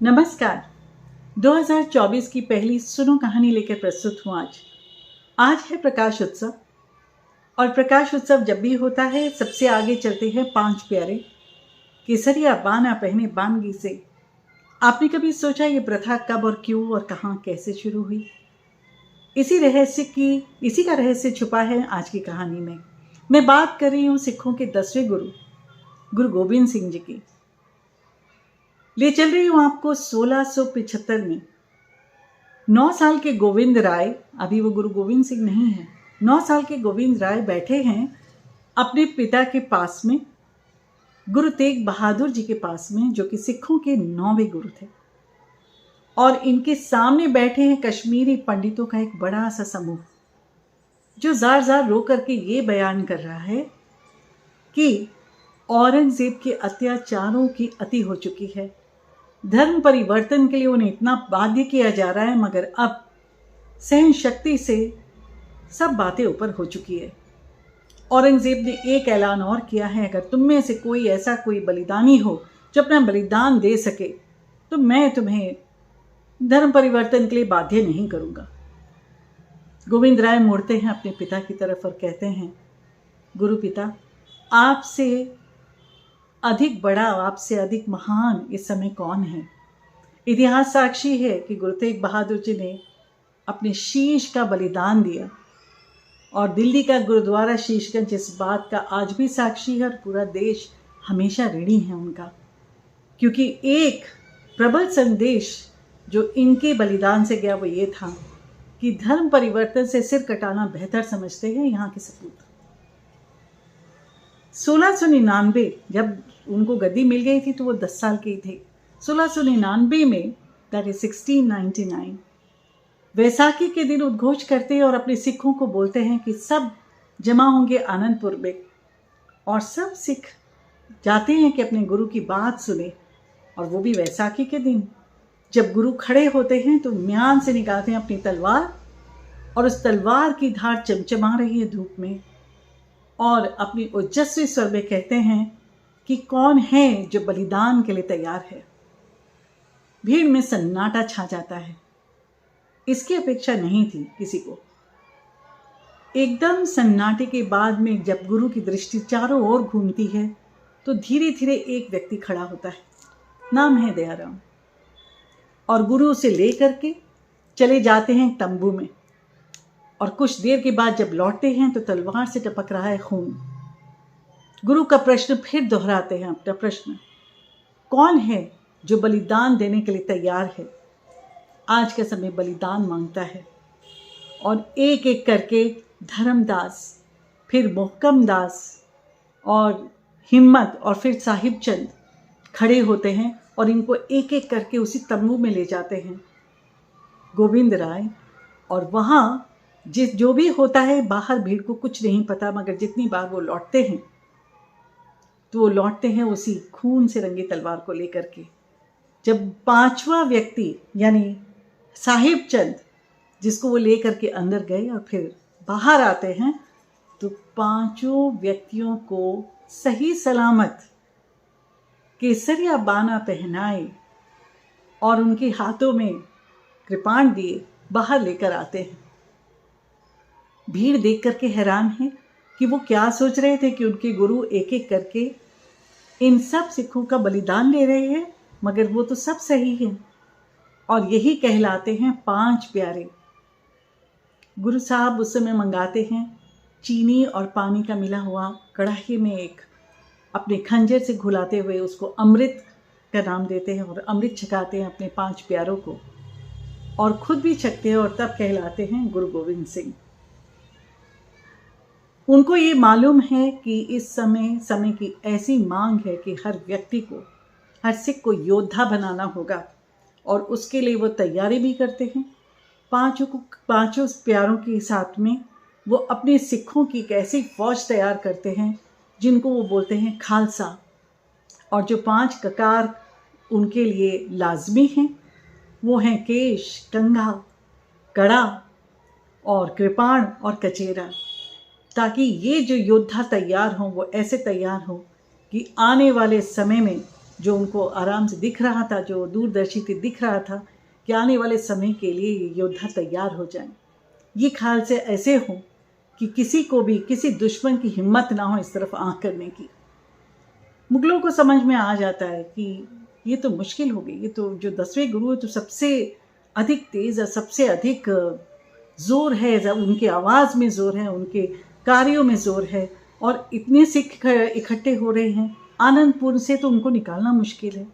नमस्कार। 2024 की पहली सुनो कहानी लेकर प्रस्तुत हूँ। आज है प्रकाश उत्सव। और प्रकाश उत्सव जब भी होता है सबसे आगे चलते हैं 5 प्यारे केसरिया बाना पहने बानगी से। आपने कभी सोचा ये प्रथा कब और क्यों और कहाँ कैसे शुरू हुई? इसी का रहस्य छुपा है आज की कहानी में। मैं बात कर रही हूँ सिखों के 10वें गुरु गोविंद सिंह जी की। ले चल रही हूँ आपको 1675 में। 9 साल के गोविंद राय, अभी वो गुरु गोविंद सिंह नहीं है, 9 साल के गोविंद राय बैठे हैं अपने पिता के पास में, गुरु तेग बहादुर जी के पास में, जो कि सिखों के 9वें गुरु थे। और इनके सामने बैठे हैं कश्मीरी पंडितों का एक बड़ा सा समूह, जो जार जार रो करके ये बयान कर रहा है कि औरंगजेब के अत्याचारों की अति हो चुकी है। धर्म परिवर्तन के लिए उन्हें इतना बाध्य किया जा रहा है, मगर अब सहन शक्ति से सब बातें ऊपर हो चुकी है। औरंगजेब ने एक ऐलान और किया है, अगर तुम में से कोई बलिदानी हो जो अपना बलिदान दे सके तो मैं तुम्हें धर्म परिवर्तन के लिए बाध्य नहीं करूंगा। गोविंद राय मुड़ते हैं अपने पिता की तरफ और कहते हैं, गुरु पिता, आपसे अधिक बड़ा, आपसे अधिक महान इस समय कौन है? इतिहास साक्षी है कि गुरु तेग बहादुर जी ने अपने शीश का बलिदान दिया, और दिल्ली का गुरुद्वारा शीशगंज इस बात का आज भी साक्षी है, और पूरा देश हमेशा ऋणी है उनका, क्योंकि एक प्रबल संदेश जो इनके बलिदान से गया वो ये था कि धर्म परिवर्तन से सिर कटाना बेहतर समझते हैं यहाँ के सपूत। 1699 जब उनको गद्दी मिल गई थी तो वो 10 साल के ही थे। 1699 में, दैट इज 1699, वैसाखी के दिन उद्घोष करते हैं और अपने सिखों को बोलते हैं कि सब जमा होंगे आनंदपुर में, और सब सिख जाते हैं कि अपने गुरु की बात सुने। और वो भी वैसाखी के दिन, जब गुरु खड़े होते हैं तो म्यान से निकालते हैं अपनी तलवार, और उस तलवार की धार चमचमा रही है धूप में, और अपनी ओजस्वी स्वर में कहते हैं कि कौन है जो बलिदान के लिए तैयार है। भीड़ में सन्नाटा छा जाता है। इसकी अपेक्षा नहीं थी किसी को। एकदम सन्नाटे के बाद में जब गुरु की दृष्टि चारों ओर घूमती है तो धीरे धीरे एक व्यक्ति खड़ा होता है। नाम है दयाराम। और गुरु उसे लेकर के चले जाते हैं तंबू में, और कुछ देर के बाद जब लौटते हैं तो तलवार से टपक रहा है खून। गुरु का प्रश्न फिर दोहराते हैं अपना प्रश्न, कौन है जो बलिदान देने के लिए तैयार है? आज का समय बलिदान मांगता है। और एक एक करके धर्मदास, फिर मोहकम दास और हिम्मत और फिर साहिब चंद खड़े होते हैं, और इनको एक एक करके उसी तंबू में ले जाते हैं गोविंद राय। और वहाँ जो भी होता है, बाहर भीड़ को कुछ नहीं पता, मगर जितनी बार वो लौटते हैं तो वो लौटते हैं उसी खून से रंगी तलवार को लेकर के। जब 5वां व्यक्ति यानी साहिब चंद, जिसको वो लेकर के अंदर गए और फिर बाहर आते हैं, तो 5 व्यक्तियों को सही सलामत केसरिया बाना पहनाए और उनके हाथों में कृपाण दिए बाहर लेकर आते हैं। भीड़ देख करके हैरान है कि वो क्या सोच रहे थे कि उनके गुरु एक एक करके इन सब सिखों का बलिदान ले रहे हैं, मगर वो तो सब सही है, और यही कहलाते हैं 5 प्यारे। गुरु साहब उस समय मंगाते हैं चीनी और पानी का मिला हुआ कढ़ाई में एक, अपने खंजर से घुलाते हुए उसको अमृत का नाम देते हैं, और अमृत छकाते हैं अपने 5 प्यारों को, और खुद भी छकते हैं, और तब कहलाते हैं गुरु गोविंद सिंह। उनको ये मालूम है कि इस समय की ऐसी मांग है कि हर व्यक्ति को, हर सिख को योद्धा बनाना होगा, और उसके लिए वो तैयारी भी करते हैं। 5 प्यारों के साथ में वो अपने सिखों की एक ऐसी फौज तैयार करते हैं जिनको वो बोलते हैं खालसा। और जो 5 ककार उनके लिए लाजमी हैं वो हैं केश, कंघा, कड़ा और कृपाण और कचेरा, ताकि ये जो योद्धा तैयार हों वो ऐसे तैयार हों कि आने वाले समय में जो उनको आराम से दिख रहा था, जो दूरदर्शी से दिख रहा था कि आने वाले समय के लिए ये योद्धा तैयार हो जाएं, ये ख्याल से ऐसे हो कि किसी को भी, किसी दुश्मन की हिम्मत ना हो इस तरफ आँख करने की। मुगलों को समझ में आ जाता है कि ये तो मुश्किल हो गई, ये तो जो 10वें गुरु है तो सबसे अधिक तेज है, सबसे अधिक जोर है, उनके आवाज़ में जोर है, उनके कार्यों में जोर है, और इतने सिख इकट्ठे हो रहे हैं आनंदपुर से, तो उनको निकालना मुश्किल है।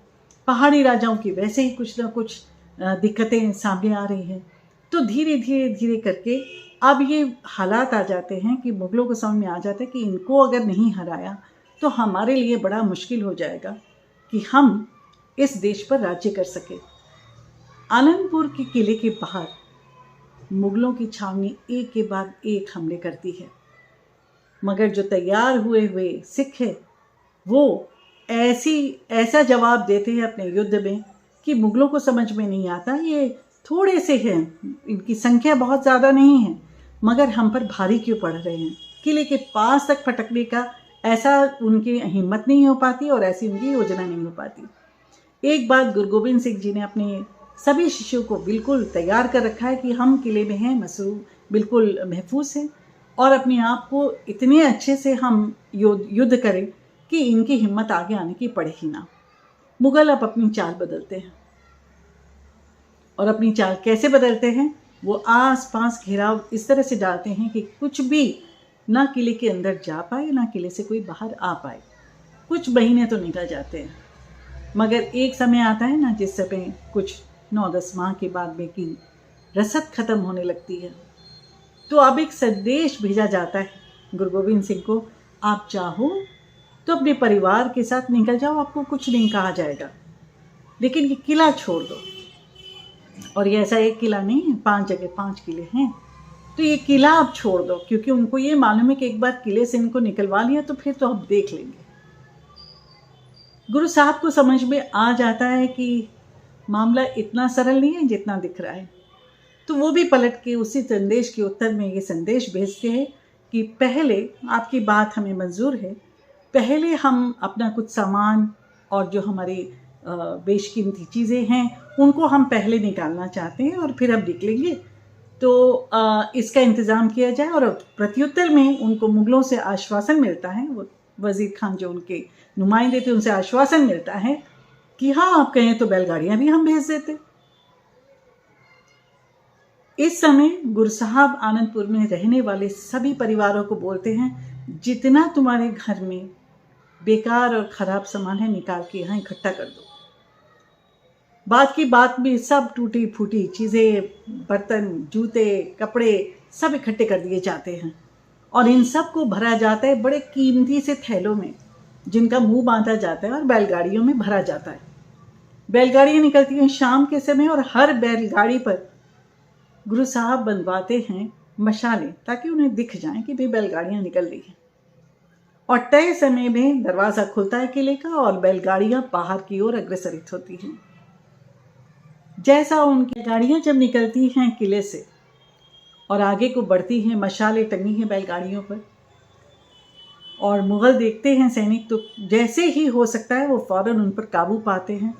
पहाड़ी राजाओं की वैसे ही कुछ ना कुछ दिक्कतें सामने आ रही हैं। तो धीरे धीरे धीरे करके अब ये हालात आ जाते हैं कि मुगलों को समझ में आ जाता है कि इनको अगर नहीं हराया तो हमारे लिए बड़ा मुश्किल हो जाएगा कि हम इस देश पर राज्य कर सके। आनंदपुर के किले के बाहर मुगलों की छावनी एक के बाद एक हमले करती है, मगर जो तैयार हुए हुए सिख है वो ऐसा जवाब देते हैं अपने युद्ध में कि मुगलों को समझ में नहीं आता, ये थोड़े से हैं, इनकी संख्या बहुत ज़्यादा नहीं है, मगर हम पर भारी क्यों पड़ रहे हैं। किले के पास तक फटकने का ऐसा उनकी हिम्मत नहीं हो पाती और ऐसी उनकी योजना नहीं हो पाती। एक बात गुरु गोबिंद सिंह जी ने अपने सभी शिष्यों को बिल्कुल तैयार कर रखा है कि हम किले में हैं, बिल्कुल महफूज हैं, और अपने आप को इतने अच्छे से हम युद्ध करें कि इनकी हिम्मत आगे आने की पड़े ही ना। मुगल अब अपनी चाल बदलते हैं, और अपनी चाल कैसे बदलते हैं, वो आस पास घेराव इस तरह से डालते हैं कि कुछ भी ना किले के अंदर जा पाए, ना किले से कोई बाहर आ पाए। कुछ महीने तो निकल जाते हैं, मगर एक समय आता है ना जिस समय कुछ 9-10 माह के बाद में कि रसद खत्म होने लगती है, तो अब एक संदेश भेजा जाता है गुरु गोबिंद सिंह को, आप चाहो तो अपने परिवार के साथ निकल जाओ, आपको कुछ नहीं कहा जाएगा, लेकिन ये किला छोड़ दो। और ये ऐसा एक किला नहीं है, 5 जगह 5 किले हैं, तो ये किला आप छोड़ दो, क्योंकि उनको ये मालूम है कि एक बार किले से इनको निकलवा लिया तो फिर तो हम देख लेंगे। गुरु साहब को समझ में आ जाता है कि मामला इतना सरल नहीं है जितना दिख रहा है, तो वो भी पलट के उसी संदेश के उत्तर में ये संदेश भेजते हैं कि पहले आपकी बात हमें मंजूर है, पहले हम अपना कुछ सामान और जो हमारी बेशकीमती चीज़ें हैं उनको हम पहले निकालना चाहते हैं और फिर हम निकलेंगे, तो इसका इंतज़ाम किया जाए। और प्रत्युत्तर में उनको मुगलों से आश्वासन मिलता है, वो वज़ीर खान जो उनके नुमाइंदे थे उनसे आश्वासन मिलता है कि हाँ आप कहें तो बैलगाड़ियाँ भी हम भेज देते। इस समय गुरु साहब आनंदपुर में रहने वाले सभी परिवारों को बोलते हैं, जितना तुम्हारे घर में बेकार और ख़राब सामान है निकाल के यहाँ इकट्ठा कर दो। बात की बात में सब टूटी फूटी चीज़ें, बर्तन, जूते, कपड़े सब इकट्ठे कर दिए जाते हैं और इन सब को भरा जाता है बड़े कीमती से थैलों में, जिनका मुंह बांधा जाता है और बैलगाड़ियों में भरा जाता है। बैलगाड़ियाँ निकलती हैं शाम के समय और हर बैलगाड़ी पर गुरु साहब बनवाते हैं मशालें, ताकि उन्हें दिख जाए कि भाई बैलगाड़ियाँ निकल रही हैं। और तय समय में दरवाज़ा खुलता है किले का और बैलगाड़ियाँ बाहर की ओर अग्रसरित होती हैं। जैसा उनकी गाड़ियाँ जब निकलती हैं किले से और आगे को बढ़ती हैं, मशालें टंगी हैं बैलगाड़ियों पर, और मुग़ल देखते हैं सैनिक, तो जैसे ही हो सकता है वो फ़ौरन उन पर काबू पाते हैं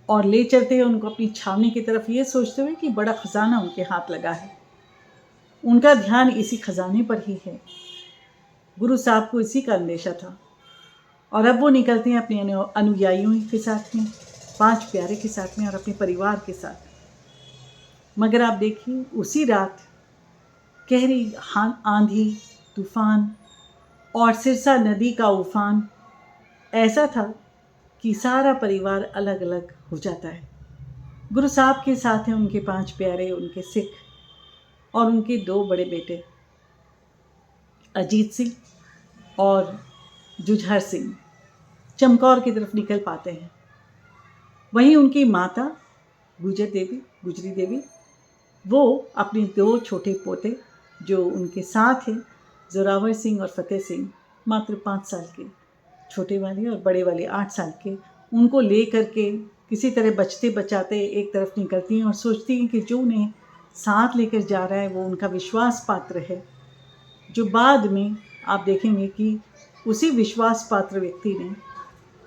और ले चलते हैं उनको अपनी छावनी की तरफ, ये सोचते हुए कि बड़ा ख़जाना उनके हाथ लगा है, उनका ध्यान इसी ख़जाने पर ही है। गुरु साहब को इसी का अंदेशा था। और अब वो निकलते हैं अपने अनुयायियों के साथ में, 5 प्यारे के साथ में और अपने परिवार के साथ। मगर आप देखिए उसी रात गहरी आंधी, तूफान और सिरसा नदी का उफान ऐसा था कि सारा परिवार अलग अलग हो जाता है। गुरु साहब के साथ हैं उनके 5 प्यारे, उनके सिख और उनके 2 बड़े बेटे अजीत सिंह और जुझार सिंह चमकौर की तरफ निकल पाते हैं। वहीं उनकी माता गुजरी देवी वो अपने 2 छोटे पोते जो उनके साथ हैं, जोरावर सिंह और फतेह सिंह, मात्र 5 साल के, छोटे वाले और बड़े वाले 8 साल के, उनको ले करके किसी तरह बचते बचाते एक तरफ निकलती हैं और सोचती हैं कि जो उन्हें साथ लेकर जा रहा है वो उनका विश्वास पात्र है, जो बाद में आप देखेंगे कि उसी विश्वास पात्र व्यक्ति ने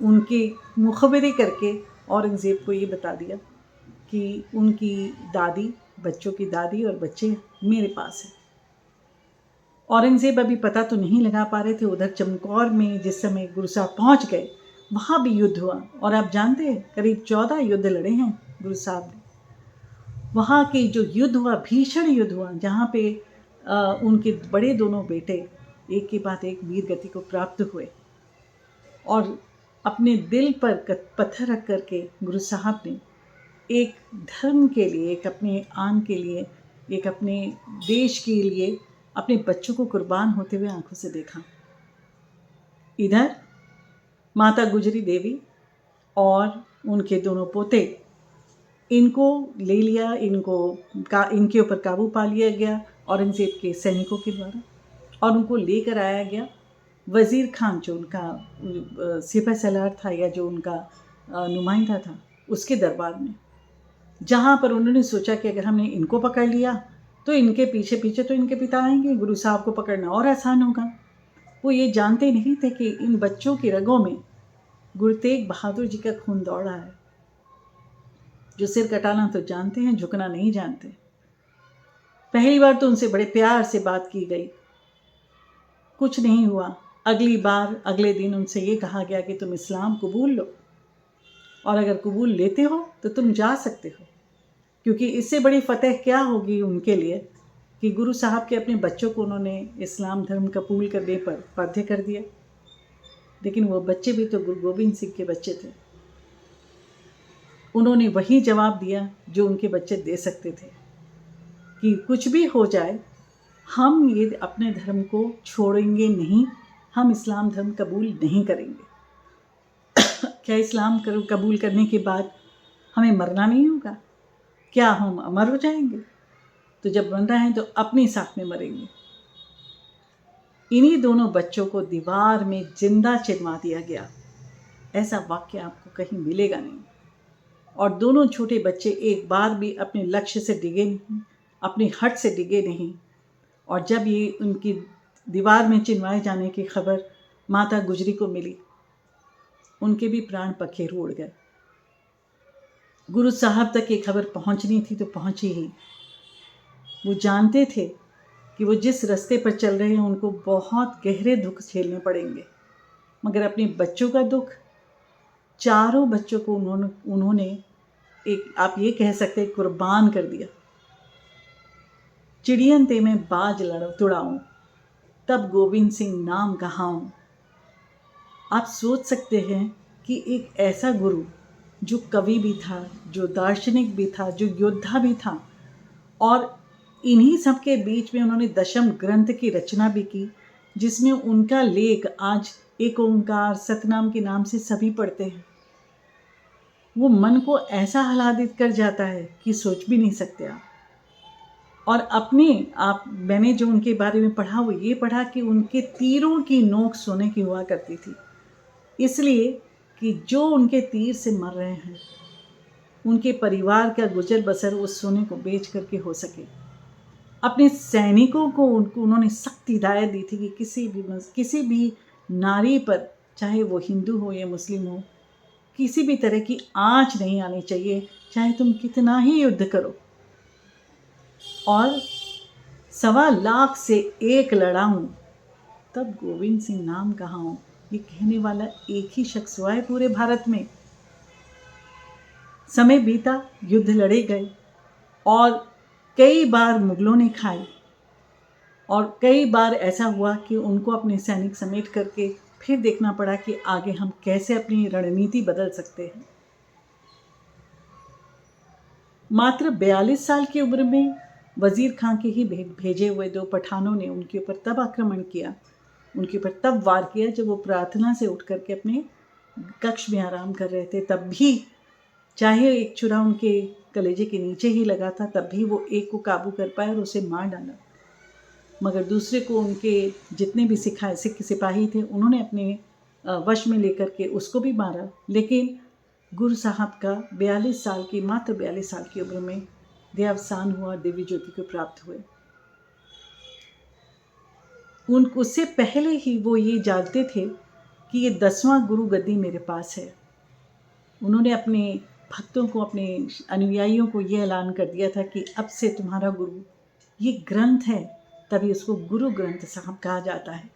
उनके मुखबरी करके औरंगज़ेब को ये बता दिया कि उनकी दादी, बच्चों की दादी और बच्चे मेरे पास हैं। औरंगज़ेब अभी पता तो नहीं लगा पा रहे थे। उधर चमकौर में जिस समय गुरु साहब पहुँच गए, वहाँ भी युद्ध हुआ और आप जानते हैं करीब 14 युद्ध लड़े हैं गुरु साहब ने। वहाँ के जो युद्ध हुआ, भीषण युद्ध हुआ, जहाँ पे उनके बड़े दोनों बेटे एक के बाद एक वीर गति को प्राप्त हुए और अपने दिल पर पत्थर रख करके गुरु साहब ने एक धर्म के लिए, एक अपने आन के लिए, एक अपने देश के लिए अपने बच्चों को कुर्बान होते हुए आंखों से देखा। इधर माता गुजरी देवी और उनके दोनों पोते, इनको ले लिया, इनके ऊपर काबू पा लिया गया औरंगज़ेब के सैनिकों के द्वारा और उनको लेकर आया गया वज़ीर खान, जो उनका सिपह सलार था या जो उनका नुमाइंदा था, उसके दरबार में, जहाँ पर उन्होंने सोचा कि अगर हमने इनको पकड़ लिया तो इनके पीछे पीछे तो इनके पिता आएंगे, गुरु साहब को पकड़ना और आसान होगा। वो ये जानते नहीं थे कि इन बच्चों की रगों में गुरु तेग बहादुर जी का खून दौड़ रहा है, जो सिर कटाना तो जानते हैं, झुकना नहीं जानते। पहली बार तो उनसे बड़े प्यार से बात की गई, कुछ नहीं हुआ। अगली बार अगले दिन उनसे ये कहा गया कि तुम इस्लाम कबूल लो और अगर कबूल लेते हो तो तुम जा सकते हो, क्योंकि इससे बड़ी फतेह क्या होगी उनके लिए कि गुरु साहब के अपने बच्चों को उन्होंने इस्लाम धर्म कबूल करने पर बाध्य कर दिया। लेकिन वो बच्चे भी तो गुरु गोविंद सिंह के बच्चे थे। उन्होंने वही जवाब दिया जो उनके बच्चे दे सकते थे कि कुछ भी हो जाए, हम ये अपने धर्म को छोड़ेंगे नहीं, हम इस्लाम धर्म कबूल नहीं करेंगे। क्या इस्लाम कबूल करने के बाद हमें मरना नहीं होगा? क्या हम अमर हो जाएंगे? तो जब मरना है तो अपनी साथ में मरेंगे। इन्हीं दोनों बच्चों को दीवार में जिंदा चिनवा दिया गया। ऐसा वाक्य आपको कहीं मिलेगा नहीं। और दोनों छोटे बच्चे एक बार भी अपने लक्ष्य से डिगे नहीं, अपनी हट से डिगे नहीं। और जब ये उनकी दीवार में चिनवाए जाने की खबर माता गुजरी को मिली, उनके भी प्राण पखेरु उड़ गए। गुरु साहब तक ये खबर पहुंचनी थी तो पहुंची ही। वो जानते थे कि वो जिस रास्ते पर चल रहे हैं उनको बहुत गहरे दुख झेलने पड़ेंगे, मगर अपने बच्चों का दुख, चारों बच्चों को उन्होंने एक, आप ये कह सकते हैं, कुर्बान कर दिया। चिड़ियन ते मैं बाज तुड़ाऊं, तब गोविंद सिंह नाम कहाऊं। आप सोच सकते हैं कि एक ऐसा गुरु जो कवि भी था, जो दार्शनिक भी था, जो योद्धा भी था, और इन्हीं सब के बीच में उन्होंने दशम ग्रंथ की रचना भी की, जिसमें उनका लेख आज एक ओंकार सतनाम के नाम से सभी पढ़ते हैं। वो मन को ऐसा आह्लादित कर जाता है कि सोच भी नहीं सकते आप। और मैंने जो उनके बारे में पढ़ा, वो ये पढ़ा कि उनके तीरों की नोक सोने की हुआ करती थी, इसलिए कि जो उनके तीर से मर रहे हैं उनके परिवार का गुजर बसर उस सोने को बेच करके हो सके। अपने सैनिकों को उन्होंने सख्त हिदायत दी थी कि किसी भी नारी पर, चाहे वो हिंदू हो या मुस्लिम हो, किसी भी तरह की आँच नहीं आनी चाहिए, चाहे तुम कितना ही युद्ध करो। और 1.25 लाख से एक लड़ाऊं, तब गोविंद सिंह नाम कहाऊं, ये कहने वाला एक ही शख्स हुआ है पूरे भारत में। समय बीता, युद्ध लड़े गए और कई बार मुगलों ने खाई, और कई बार ऐसा हुआ कि उनको अपने सैनिक समेट करके फिर देखना पड़ा कि आगे हम कैसे अपनी रणनीति बदल सकते हैं। मात्र 42 साल की उम्र में वज़ीर खां के ही भेजे हुए 2 पठानों ने उनके ऊपर तब आक्रमण किया, उनके ऊपर तब वार किया जब वो प्रार्थना से उठ करके अपने कक्ष में आराम कर रहे थे। तब भी चाहे एक छुरा उनके कलेजे के नीचे ही लगा था, तब भी वो एक को काबू कर पाए और उसे मार डाला। मगर दूसरे को उनके जितने भी सिख सिपाही थे उन्होंने अपने वश में लेकर के उसको भी मारा। लेकिन गुरु साहब का मात्र 42 साल की उम्र में देहावसान हुआ, दिव्य ज्योति को प्राप्त हुए। उससे पहले ही वो ये जानते थे कि ये 10वां गुरु गद्दी मेरे पास है। उन्होंने अपने भक्तों को, अपने अनुयायियों को ये ऐलान कर दिया था कि अब से तुम्हारा गुरु ये ग्रंथ है, तभी उसको गुरु ग्रंथ साहब कहा जाता है।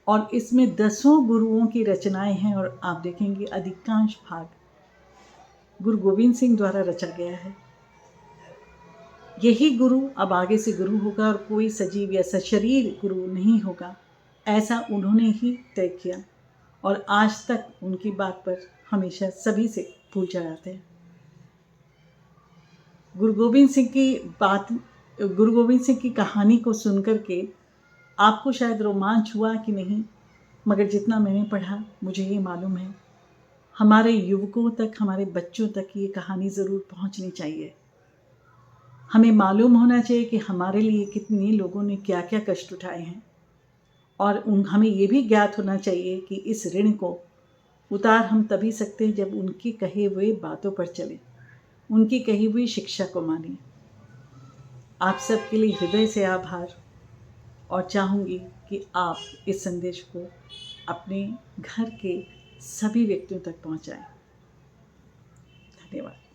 और इसमें 10 गुरुओं की रचनाएं हैं और आप देखेंगे अधिकांश भाग गुरु गोविंद सिंह द्वारा रचा गया है। यही गुरु अब आगे से गुरु होगा और कोई सजीव या सशरीर गुरु नहीं होगा, ऐसा उन्होंने ही तय किया। और आज तक उनकी बात पर हमेशा सभी से पूछा जाते हैं। गुरु गोविंद सिंह की कहानी को सुनकर के आपको शायद रोमांच हुआ कि नहीं, मगर जितना मैंने पढ़ा मुझे ये मालूम है हमारे युवकों तक, हमारे बच्चों तक ये कहानी ज़रूर पहुंचनी चाहिए। हमें मालूम होना चाहिए कि हमारे लिए कितने लोगों ने क्या क्या कष्ट उठाए हैं, और हमें ये भी ज्ञात होना चाहिए कि इस ऋण को उतार हम तभी सकते हैं जब उनकी कहे हुए बातों पर चलें, उनकी कही हुई शिक्षा को मानें। आप सबके लिए हृदय से आभार, और चाहूँगी कि आप इस संदेश को अपने घर के सभी व्यक्तियों तक पहुँचाएं। धन्यवाद।